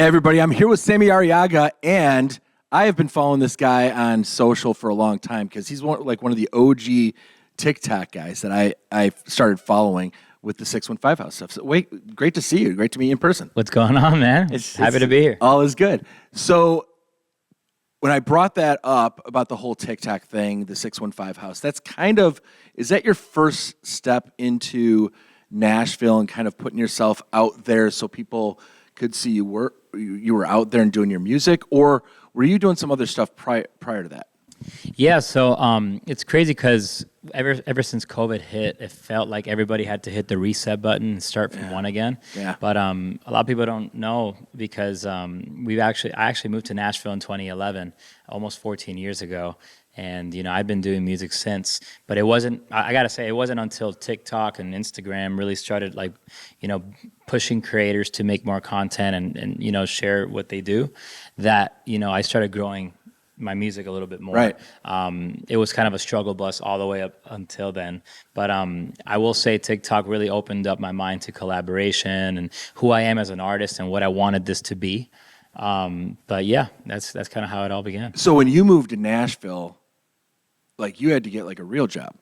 Hey everybody, I'm here with Sammy Arriaga, and I have been following this guy on social for a long time because he's one of the OG TikTok guys that I started following with the 615 House stuff. So great to see you. Great to meet you in person. What's going on, man? Happy to be here. All is good. So when I brought that up about the whole TikTok thing, the 615 House, is that your first step into Nashville and kind of putting yourself out there so people could see you were out there and doing your music, or were you doing some other stuff prior to that? Yeah, so it's crazy because ever since COVID hit, it felt like everybody had to hit the reset button and start from one again. Yeah. But a lot of people don't know because I actually moved to Nashville in 2011, almost 14 years ago. And, I've been doing music since, but it wasn't until TikTok and Instagram really started pushing creators to make more content and share what they do that, I started growing my music a little bit more. Right. It was kind of a struggle bus all the way up until then. But I will say TikTok really opened up my mind to collaboration and who I am as an artist and what I wanted this to be. But yeah, that's kind of how it all began. So when you moved to Nashville, you had to get a real job.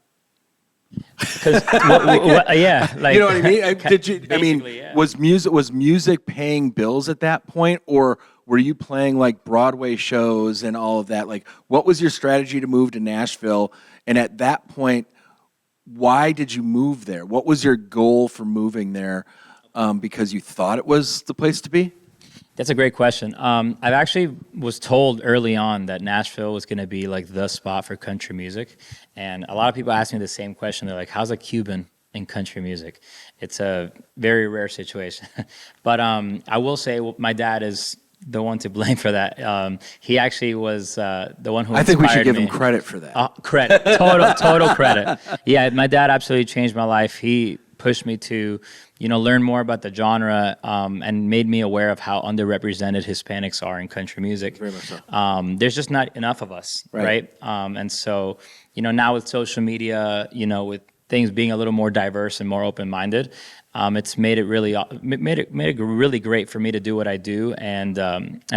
Because yeah, you know what I mean? Yeah. Was music paying bills at that point, or were you playing Broadway shows and all of that? What was your strategy to move to Nashville? And at that point, why did you move there? What was your goal for moving there? Because you thought it was the place to be? That's a great question. I actually was told early on that Nashville was going to be the spot for country music. And a lot of people ask me the same question. They're like, how's a Cuban in country music? It's a very rare situation. But I will say my dad is the one to blame for that. He actually was the one who inspired me. I think we should give him credit for that. Credit. Total credit. Yeah, my dad absolutely changed my life. He pushed me to learn more about the genre and made me aware of how underrepresented Hispanics are in country music. Very much so. There's just not enough of us, right? And so, now with social media, with things being a little more diverse and more open-minded, it's made it really great for me to do what I do and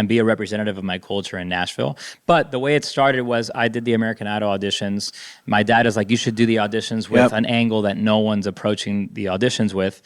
be a representative of my culture in Nashville. But the way it started was I did the American Idol auditions. My dad is like, you should do the auditions with an angle that no one's approaching the auditions with.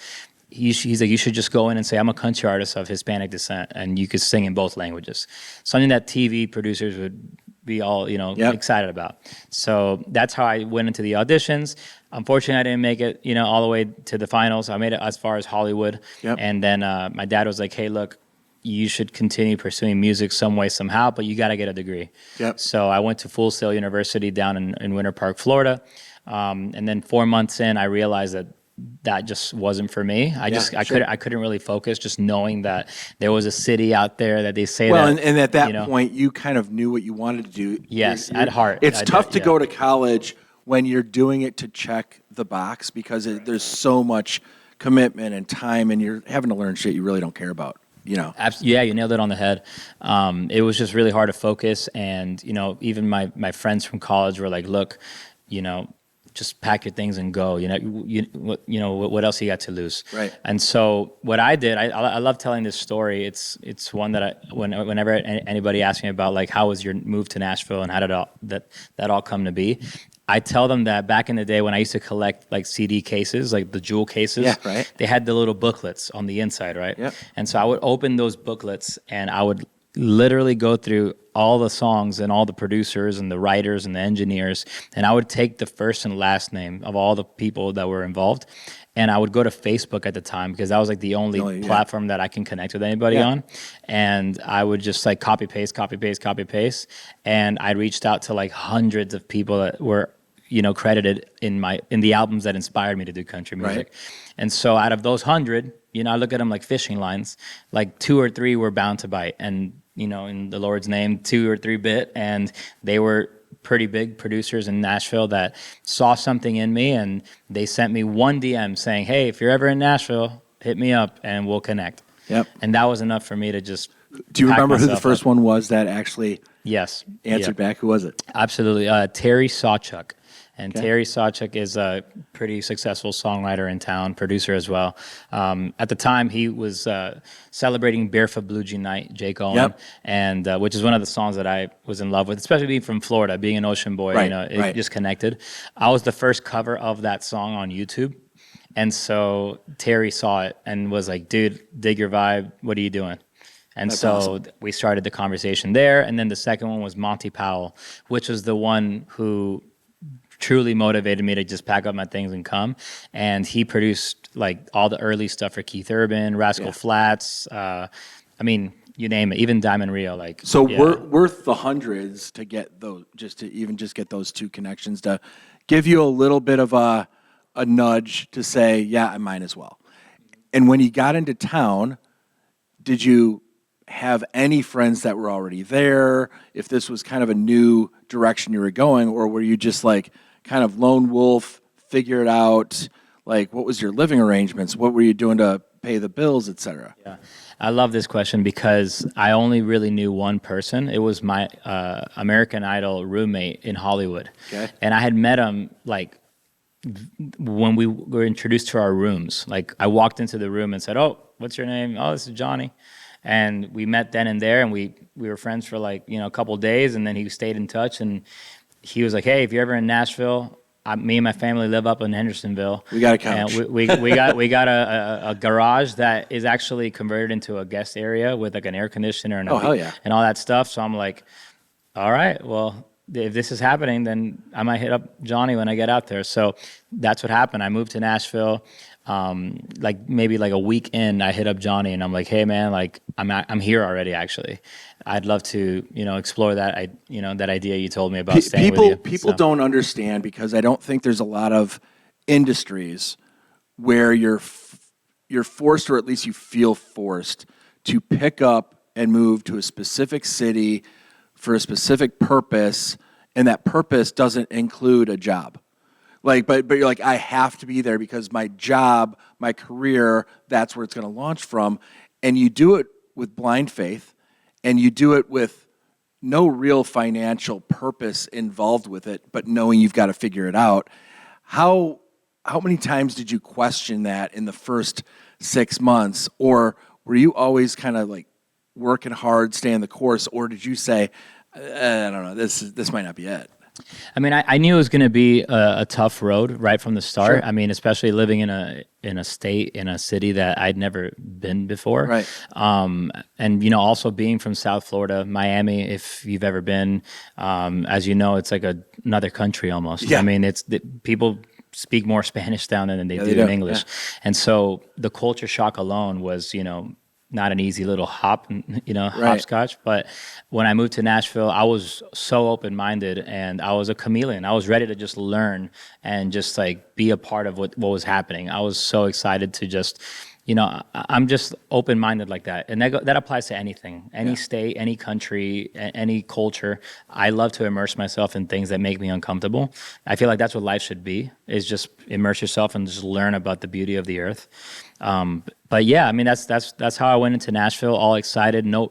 He's like, you should just go in and say, I'm a country artist of Hispanic descent, and you could sing in both languages. Something that TV producers would be all, excited about. So that's how I went into the auditions. Unfortunately, I didn't make it, all the way to the finals. I made it as far as Hollywood. Yep. And then my dad was like, hey, look, you should continue pursuing music some way, somehow, but you got to get a degree. Yep. So I went to Full Sail University down in Winter Park, Florida. And then 4 months in, I realized that just wasn't for me. I couldn't really focus just knowing that there was a city out there that they say and at that point you kind of knew what you wanted to do. Yes, at heart. It's tough to go to college when you're doing it to check the box because there's so much commitment and time and you're having to learn shit you really don't care about. Yeah, you nailed it on the head. It was just really hard to focus, and even my friends from college were like, look, just pack your things and go. What else you got to lose? Right. And so what I did, I love telling this story. It's one that whenever anybody asks me about how was your move to Nashville and how did that all come to be, I tell them that back in the day when I used to collect CD cases, the jewel cases, they had the little booklets on the inside, right? Yep. And so I would open those booklets and I would literally go through all the songs and all the producers and the writers and the engineers, and I would take the first and last name of all the people that were involved, and I would go to Facebook at the time because that was the only platform that I can connect with anybody on, and I would just copy paste, and I reached out to hundreds of people that were credited in the albums that inspired me to do country music. And so out of those 100, I look at them like fishing lines, 2 or 3 were bound to bite, and in the Lord's name, 2 or 3 bit, and they were pretty big producers in Nashville that saw something in me, and they sent me one DM saying, hey, if you're ever in Nashville, hit me up and we'll connect. Yep. And that was enough for me to just Do you remember who the first one was that actually answered back? Who was it? Absolutely. Terry Sawchuk. And Okay. Terry Sawchuk is a pretty successful songwriter in town, producer as well. At the time, he was celebrating Barefoot Blue Jean Night, Jake Owen, Yep. and which is one of the songs that I was in love with, especially being from Florida, being an ocean boy. Right, You know, it right. just connected. I was the first cover of that song on YouTube. And so Terry saw it and was like, dude, dig your vibe. What are you doing? And That's so awesome. we started the conversation there. And then the second one was Monty Powell, which was the one who truly motivated me to just pack up my things and come. And he produced like all the early stuff for Keith Urban, Rascal Yeah. Flatts. I mean, you name it, even Diamond Rio. Like, So yeah. worth the hundreds to get those, just get those two connections to give you a little bit of a nudge to say, yeah, I might as well. And when you got into town, did you have any friends that were already there? If this was kind of a new direction you were going, or were you just like kind of lone wolf, figure it out? Like, what was your living arrangements? What were you doing to pay the bills, et cetera? Yeah. I love this question because I only really knew one person. It was my American Idol roommate in Hollywood. Okay. And I had met him like when we were introduced to our rooms. Like I walked into the room and said, "Oh, what's your name?" "Oh, this is Johnny." And we met then and there, and we were friends for like, you know, a couple of days, and then he stayed in touch, and he was like, "Hey, if you're ever in Nashville, me and my family live up in Hendersonville. We got a couch." And we got a garage that is actually converted into a guest area with like an air conditioner and Oh, hell yeah. and all that stuff. So I'm like, all right, well, if this is happening, then I might hit up Johnny when I get out there. So that's what happened. I moved to Nashville. Like maybe like a week in, I hit up Johnny and I'm like, "Hey man, like I'm here already. Actually, I'd love to, you know, explore that. That idea you told me about staying with you." People So, don't understand, because I don't think there's a lot of industries where you're forced, or at least you feel forced, to pick up and move to a specific city for a specific purpose, and that purpose doesn't include a job. Like, but you're like, I have to be there because my job, my career, that's where it's going to launch from. And you do it with blind faith, and you do it with no real financial purpose involved with it, but knowing you've got to figure it out. How many times did you question that in the first 6 months? Or were you always kind of like working hard, staying the course? Or did you say, I don't know, this might not be it? I mean, I knew it was going to be a tough road right from the start. Sure. I mean, especially living in a state, in a city that I'd never been before. Right. And you know, also being from South Florida, Miami. If you've ever been, as you know, it's like another country almost. Yeah. I mean, people speak more Spanish down there than they Yeah, do they do. in English, Yeah. and so the culture shock alone was, you know, not an easy little hopscotch. But when I moved to Nashville, I was so open-minded and I was a chameleon. I was ready to just learn and just like be a part of what was happening. I was so excited to just, you know, I'm just open-minded like that. And that applies to anything, any state, any country, any culture. I love to immerse myself in things that make me uncomfortable. I feel like that's what life should be, is just immerse yourself and just learn about the beauty of the earth. But yeah, I mean, that's how I went into Nashville, all excited, no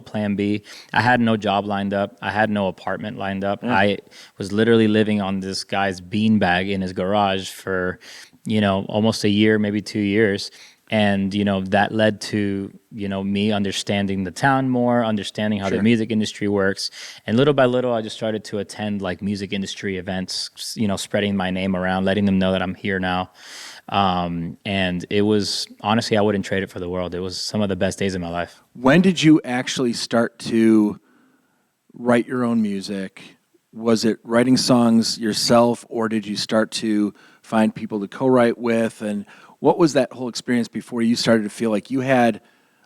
plan B. I had no job lined up. I had no apartment lined up. I was literally living on this guy's beanbag in his garage for, you know, almost a year, maybe 2 years. And, you know, that led to, you know, me understanding the town more, understanding how the music industry works. And little by little, I just started to attend like music industry events, you know, spreading my name around, letting them know that I'm here now. And it was, honestly, I wouldn't trade it for the world. It was some of the best days of my life. When did you actually start to write your own music? Was it writing songs yourself, or did you start to find people to co-write with? And what was that whole experience before you started to feel like you had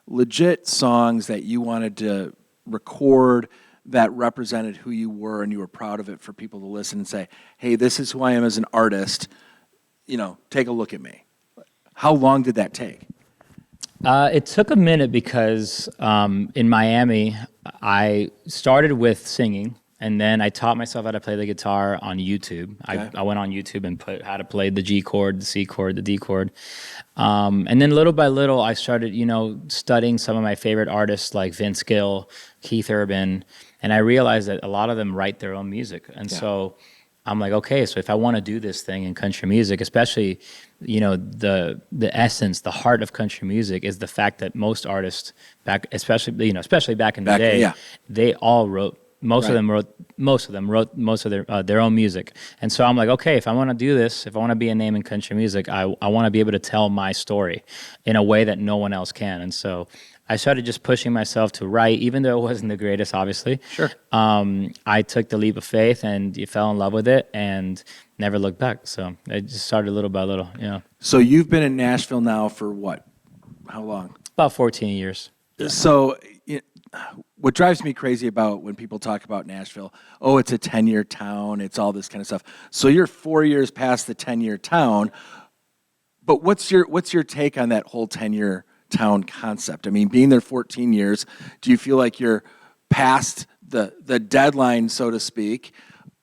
legit songs that you wanted to record that represented who you were, and you were proud of it for people to listen and say, hey, this is who I am as an artist, you know, take a look at me? How long did that take? It took a minute because in Miami, I started with singing, and then I taught myself how to play the guitar on YouTube. Okay. I went on YouTube and put how to play the G chord, the C chord, the D chord. And then little by little, I started, you know, studying some of my favorite artists like Vince Gill, Keith Urban, and I realized that a lot of them write their own music. And so I'm like, okay, so if I want to do this thing in country music, especially, the essence, the heart of country music is the fact that most artists especially back in the day, yeah. they all wrote. Most of Right. them wrote most of their own music. And so I'm like, okay, if I want to do this, if I want to be a name in country music, I want to be able to tell my story in a way that no one else can. And so I started just pushing myself to write, even though it wasn't the greatest, obviously. Sure. I took the leap of faith and you fell in love with it and never looked back. So I just started little by little, So you've been in Nashville now for what? How long? about 14 years. So what drives me crazy about when people talk about Nashville, oh, it's a 10-year town, it's all this kind of stuff. So you're 4 years past the 10-year town, but what's your take on that whole 10-year town concept? I mean, being there 14 years, do you feel like you're past the deadline, so to speak,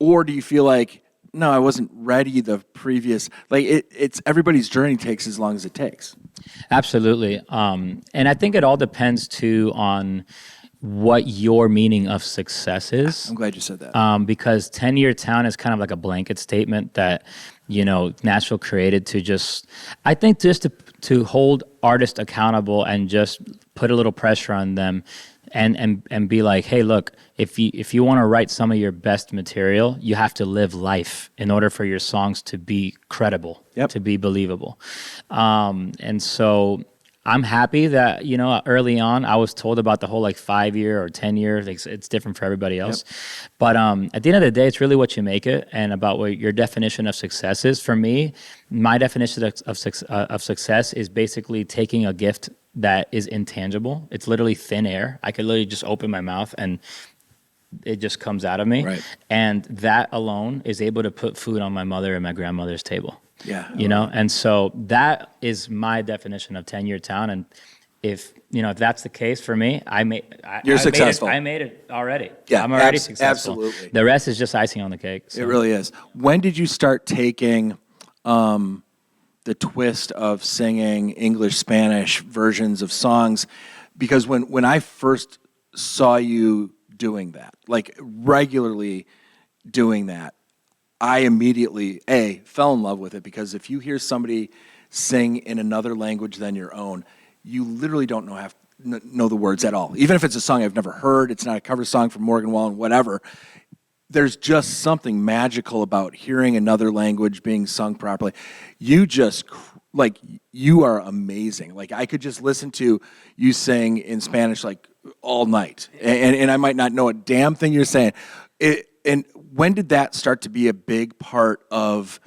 or do you feel like, no, I wasn't ready the previous, like it's everybody's journey takes as long as it takes. Absolutely. And I think it all depends too on what your meaning of success is. I'm glad you said that. Because 10-year town is kind of like a blanket statement that, Nashville created to just, I think just to hold artists accountable and just put a little pressure on them and be like, hey, look, if you want to write some of your best material, you have to live life in order for your songs to be credible, to be believable. And so I'm happy that, early on I was told about the whole like 5-year or 10-year, it's different for everybody else. But at the end of the day, it's really what you make it and about what your definition of success is. For me, my definition of success is basically taking a gift that is intangible. It's literally thin air. I could literally just open my mouth and it just comes out of me. Right. And that alone is able to put food on my mother and my grandmother's table. Yeah. And so that is my definition of 10-year town. And if that's the case for me, You're successful. I made it already. Yeah, I'm already successful. absolutely. The rest is just icing on the cake. So. It really is. When did you start taking the twist of singing English, Spanish versions of songs? Because when I first saw you doing that, like regularly doing that, I immediately, fell in love with it, because if you hear somebody sing in another language than your own, you literally don't know the words at all. Even if it's a song I've never heard, it's not a cover song from Morgan Wallen, whatever, there's just something magical about hearing another language being sung properly. You just, you are amazing. Like, I could just listen to you sing in Spanish, like, all night, and I might not know a damn thing you're saying. And when did that start to be a big part of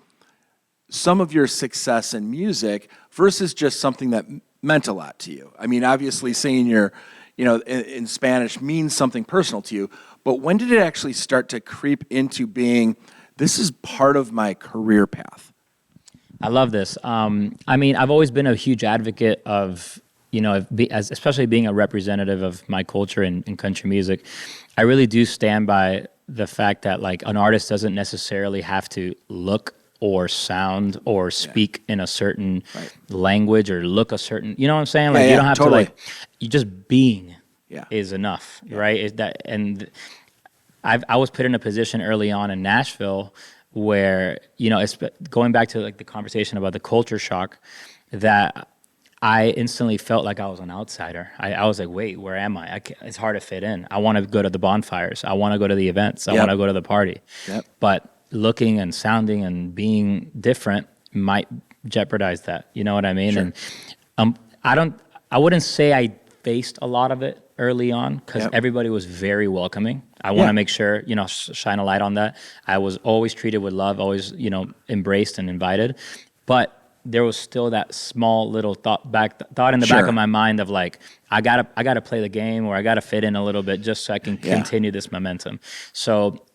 some of your success in music versus just something that meant a lot to you? I mean, obviously singing in Spanish means something personal to you, but when did it actually start to creep into being, this is part of my career path? I love this. I've always been a huge advocate of, especially being a representative of my culture in country music. I really do stand by the fact that like an artist doesn't necessarily have to look or sound or speak in a certain language or look a certain, you know what I'm saying? Like you don't have totally. to you just being is enough, right? I was put in a position early on in Nashville where, going back to like the conversation about the culture shock, that I instantly felt like I was an outsider. I was like, wait, where am I? It's hard to fit in. I want to go to the bonfires. I want to go to the events. I want to go to the party. Yep. But looking and sounding and being different might jeopardize that. You know what I mean? Sure. And I wouldn't say I faced a lot of it early on because everybody was very welcoming. I want to make sure, shine a light on that. I was always treated with love, always, embraced and invited. But there was still that small little thought in the back of my mind of like, I gotta play the game, or I gotta fit in a little bit just so I can continue this momentum. So,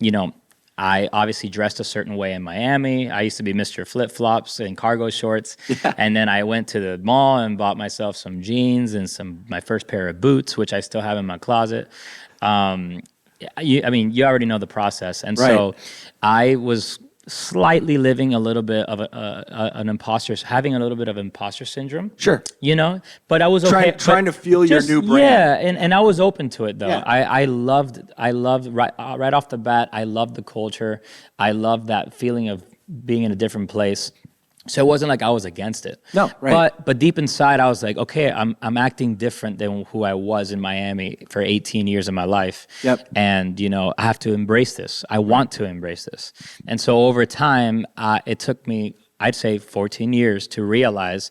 I obviously dressed a certain way in Miami. I used to be Mr. Flip Flops and cargo shorts. And then I went to the mall and bought myself some jeans and my first pair of boots, which I still have in my closet. You already know the process. And so I was slightly living a little bit of having a little bit of imposter syndrome. Sure. But I was okay. Trying to feel your new brand. Yeah, and I was open to it though. Yeah. I loved right off the bat. I loved the culture. I loved that feeling of being in a different place. So it wasn't like I was against it. No, right. But deep inside, I was like, okay, I'm acting different than who I was in Miami for 18 years of my life. Yep. And I have to embrace this. I want to embrace this. And so over time, it took me, I'd say, 14 years to realize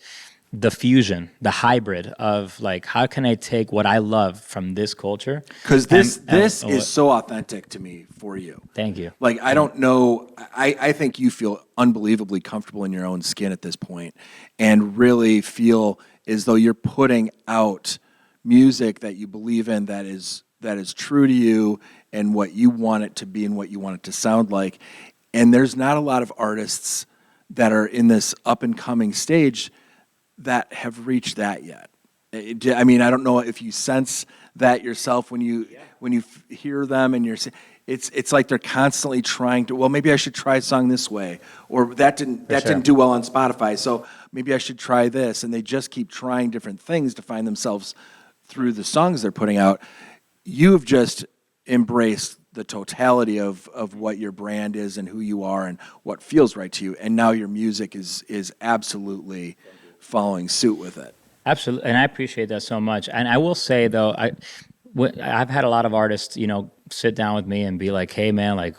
the fusion, the hybrid of like, how can I take what I love from this culture? Because this is so authentic to me for you. Thank you. Like, I don't know, I think you feel unbelievably comfortable in your own skin at this point and really feel as though you're putting out music that you believe in that is true to you and what you want it to be and what you want it to sound like. And there's not a lot of artists that are in this up-and-coming stage that have reached that yet. I mean, I don't know if you sense that yourself when you hear them and it's like they're constantly trying to, well, maybe I should try a song this way, or that didn't do well on Spotify, so maybe I should try this, and they just keep trying different things to find themselves through the songs they're putting out. You've just embraced the totality of what your brand is and who you are and what feels right to you, and now your music is absolutely following suit with it. Absolutely, and I appreciate that so much. And I will say though, I've had a lot of artists, sit down with me and be like, "Hey, man, like,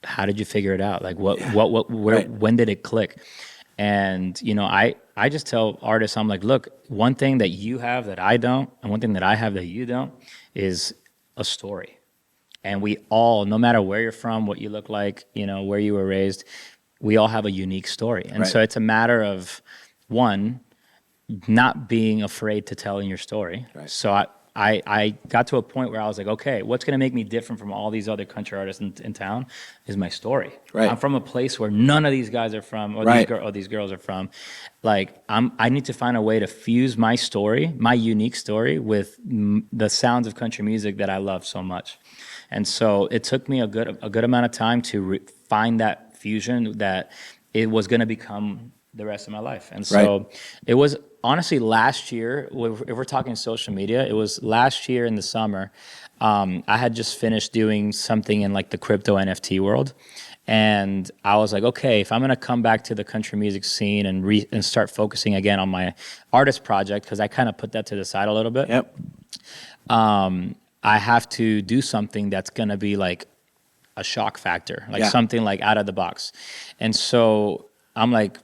how did you figure it out? Like, when did it click?" And I just tell artists, I'm like, "Look, one thing that you have that I don't, and one thing that I have that you don't, is a story." And we all, no matter where you're from, what you look like, where you were raised, we all have a unique story, and so it's a matter of one, not being afraid to telling your story. Right. So I got to a point where I was like, okay, what's going to make me different from all these other country artists in town is my story. Right. I'm from a place where none of these guys are from, or these girls are from. Like, I need to find a way to fuse my story, my unique story, with the sounds of country music that I love so much. And so it took me a good amount of time to find that fusion that it was going to become the rest of my life. And so it was honestly last year, if we're talking social media, it was last year in the summer. I had just finished doing something in like the crypto NFT world. And I was like, okay, if I'm going to come back to the country music scene and start focusing again on my artist project, because I kind of put that to the side a little bit. Yep. I have to do something that's going to be like a shock factor, like something like out of the box. And so I'm like,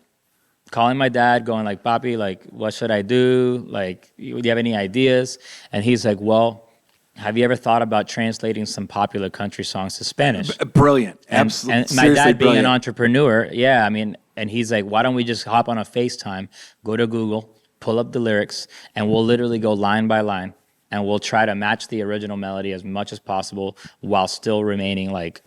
calling my dad, going like, "Papi, like, what should I do? Like, do you have any ideas?" And he's like, "Well, have you ever thought about translating some popular country songs to Spanish?" Brilliant. Absolutely. And my dad being an entrepreneur, and he's like, "Why don't we just hop on a FaceTime, go to Google, pull up the lyrics, and we'll literally go line by line, and we'll try to match the original melody as much as possible while still remaining like,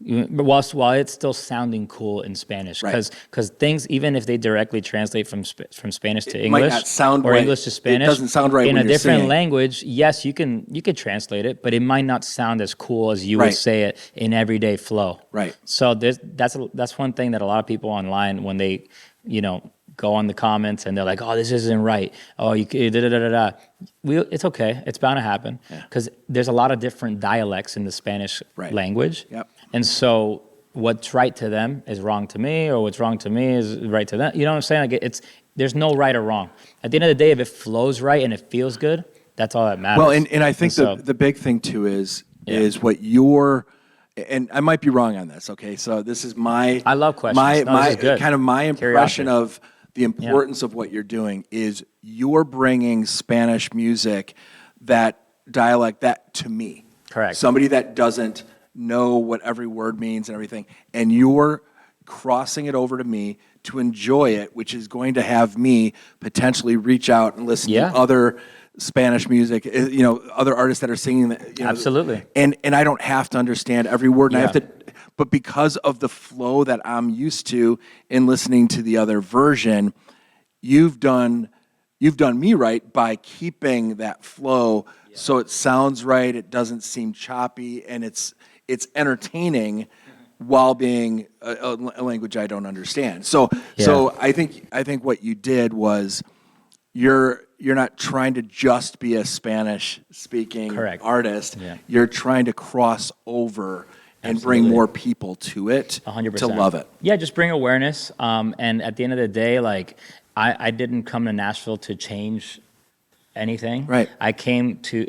while it's still sounding cool in Spanish, because things, even if they directly translate from Spanish to English, might not sound or right. English to Spanish, it doesn't sound right in when a you're different singing. language. Yes, you could translate it, but it might not sound as cool as you would say it in everyday flow. Right. So that's one thing that a lot of people online, when they go on the comments and they're like, "Oh, this isn't right. Oh, you da da da da." It's okay. It's bound to happen because there's a lot of different dialects in the Spanish language. Yep. And so what's right to them is wrong to me, or what's wrong to me is right to them. You know what I'm saying? Like there's no right or wrong. At the end of the day, if it flows right and it feels good, that's all that matters. Well, and I think the big thing too is what your, and I might be wrong on this. Okay, so this is my, I love questions. My kind of my impression of the importance of what you're doing is you're bringing Spanish music, that dialect, that to me. Correct. Somebody that doesn't know what every word means and everything, and you're crossing it over to me to enjoy it, which is going to have me potentially reach out and listen to other Spanish music, other artists that are singing that. Absolutely. And I don't have to understand every word, and I have to, but because of the flow that I'm used to in listening to the other version, you've done me right by keeping that flow so it sounds right, it doesn't seem choppy, and it's entertaining while being a language I don't understand. So I think what you did was you're not trying to just be a Spanish speaking artist. Yeah. You're trying to cross over and bring more people to it 100%. to love it. Yeah, just bring awareness. And at the end of the day, like I didn't come to Nashville to change anything. Right. I came to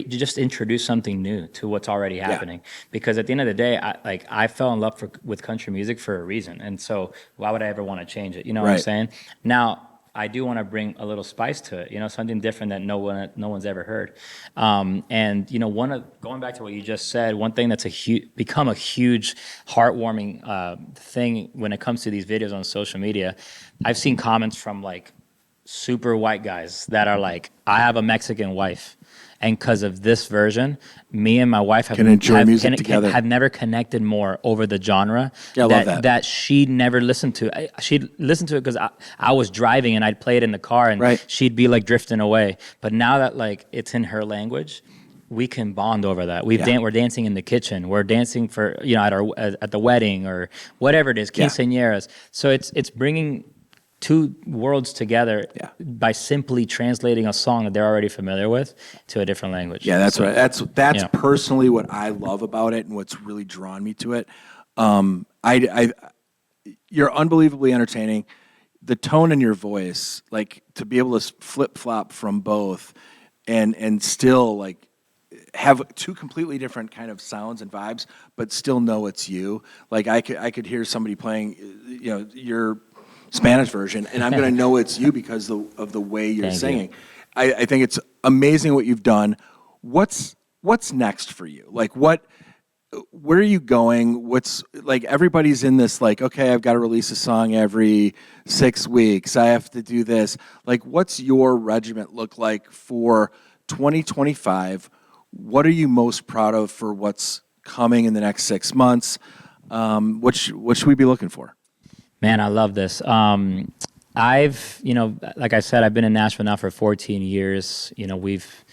just introduce something new to what's already happening. Because at the end of the day, I fell in love with country music for a reason, and so why would I ever want to change it? You know what I'm saying? Now, I do want to bring a little spice to it, you know, something different that no one's ever heard. And you know, going back to what you just said, one thing that's become a huge heartwarming thing when it comes to these videos on social media, I've seen comments from like super white guys that are like, I have a Mexican wife, and because of this version, me and my wife have never connected more over the genre. Yeah, I love that she never listened to. She'd listen to it because I was driving and I'd play it in the car, and she'd be like drifting away. But now that like it's in her language, we can bond over that. We're dancing in the kitchen. We're dancing for, you know, at the wedding or whatever it is, quinceañeras. So it's bringing two worlds together by simply translating a song that they're already familiar with to a different language. Yeah, that's right. That's personally what I love about it and what's really drawn me to it. You're unbelievably entertaining. The tone in your voice, like to be able to flip flop from both, and still like have two completely different kind of sounds and vibes, but still know it's you. Like I could hear somebody playing, you know, your Spanish version, and I'm going to know it's you because of the way you're singing. I think it's amazing what you've done. What's next for you? Like where are you going? What's like everybody's in this like, okay, I've got to release a song every 6 weeks. I have to do this. Like what's your regiment look like for 2025? What are you most proud of for what's coming in the next 6 months? What should we be looking for? Man, I love this. I've, you know, like I said, I've been in Nashville now for 14 years. You know, we've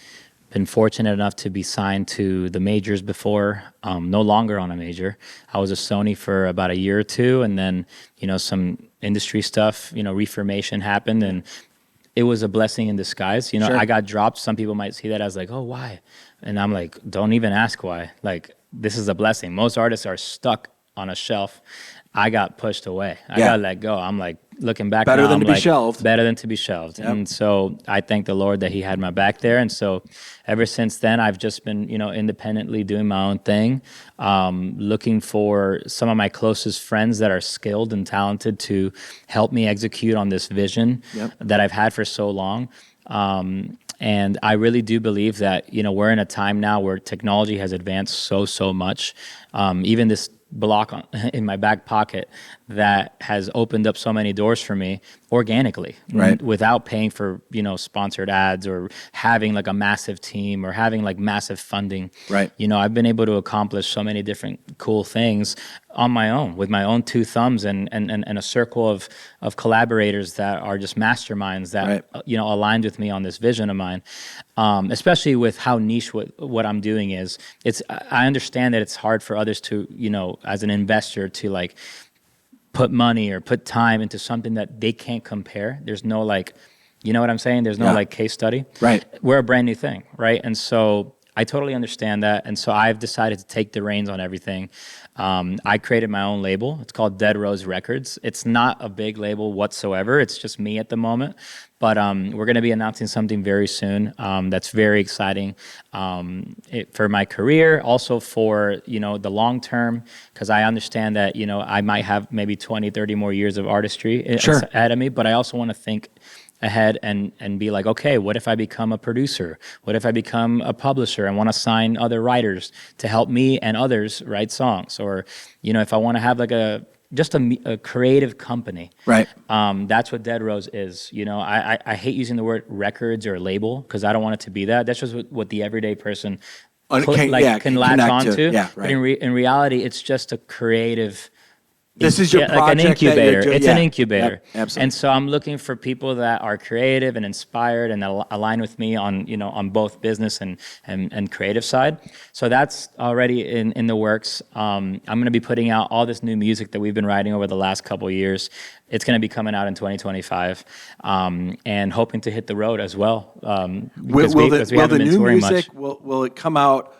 been fortunate enough to be signed to the majors before, no longer on a major. I was a Sony for about a year or two, and then, you know, some industry stuff, you know, reformation happened, and it was a blessing in disguise. You know, I got dropped. Some people might see that as like, oh, why? And I'm like, don't even ask why. Like, this is a blessing. Most artists are stuck on a shelf. I got pushed away. I got let go. I'm like, looking back better now, than I'm to be like, shelved. Better than to be shelved. Yep. And so I thank the Lord that he had my back there. And so ever since then, I've just been, you know, independently doing my own thing, looking for some of my closest friends that are skilled and talented to help me execute on this vision that I've had for so long. And I really do believe that, you know, we're in a time now where technology has advanced so much. Even this block in my back pocket that has opened up so many doors for me organically, without paying for, you know, sponsored ads or having like a massive team or having like massive funding. You know, I've been able to accomplish so many different cool things on my own with my own two thumbs and a circle of collaborators that are just masterminds that you know, aligned with me on this vision of mine. Especially with how niche what I'm doing is. I understand that it's hard for others to, you know, as an investor to like put money or put time into something that they can't compare. There's no like, you know what I'm saying? There's no like case study. We're a brand new thing, right? And so I totally understand that. And so I've decided to take the reins on everything. I created my own label. It's called Dead Rose Records. It's not a big label whatsoever. It's just me at the moment. But we're going to be announcing something very soon that's very exciting for my career, also for, you know, the long term, because I understand that, you know, I might have maybe 20, 30 more years of artistry ahead of me, but I also want to think ahead and be like, okay, what if I become a producer? What if I become a publisher and want to sign other writers to help me and others write songs? Or, you know, if I want to have like a creative company. That's what Dead Rose is. You know, I hate using the word records or label because I don't want it to be that. That's just what the everyday person can latch onto. But in reality, it's just a creative This is your like an project that you're incubator. doing- It's yeah. an incubator. Yep, absolutely. And so I'm looking for people that are creative and inspired and that align with me on, on both business and creative side. So that's already in the works. I'm going to be putting out all this new music that we've been writing over the last couple of years. It's going to be coming out in 2025, and hoping to hit the road as well. Because we will haven't the been new touring music, much. will it come out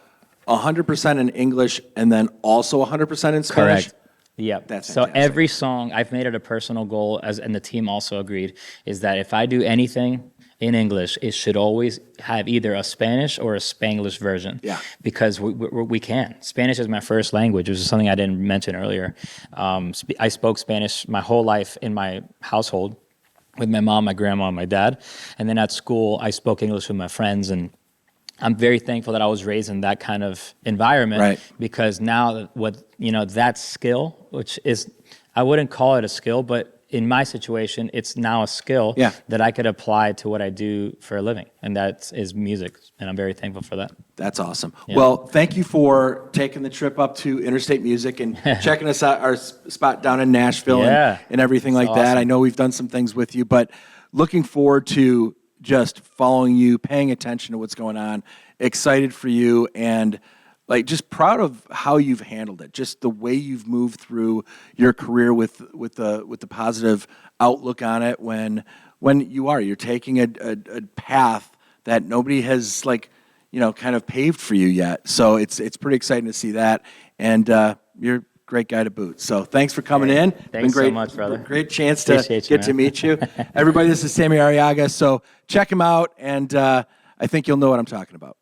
100% in English and then also 100% in Spanish? Correct. Yep. That's so fantastic. every song, I've made it a personal goal, and the team also agreed, is that if I do anything in English, it should always have either a Spanish or a Spanglish version. Yeah. Because we can. Spanish is my first language, which is something I didn't mention earlier. I spoke Spanish my whole life in my household with my mom, my grandma, and my dad. And then at school, I spoke English with my friends, and I'm very thankful that I was raised in that kind of environment, Right. because now that skill, which is, I wouldn't call it a skill, but in my situation, it's now a skill Yeah. that I could apply to what I do for a living, and that is music, and I'm very thankful for that. That's awesome. Well, thank you for taking the trip up to Interstate Music and checking us out, our spot down in Nashville and everything like that. awesome. I know we've done some things with you, but looking forward to just following you, paying attention to what's going on, excited for you, and like just proud of how you've handled it. Just the way you've moved through your career with the positive outlook on it. When you're taking a path that nobody has kind of paved for you yet. So it's pretty exciting to see that, and you're a great guy to boot. So thanks for coming in. Thanks Been great, so much, brother. Great chance to Appreciate you, get to man. meet you. Everybody, this is Sammy Arriaga. So check him out, and I think you'll know what I'm talking about.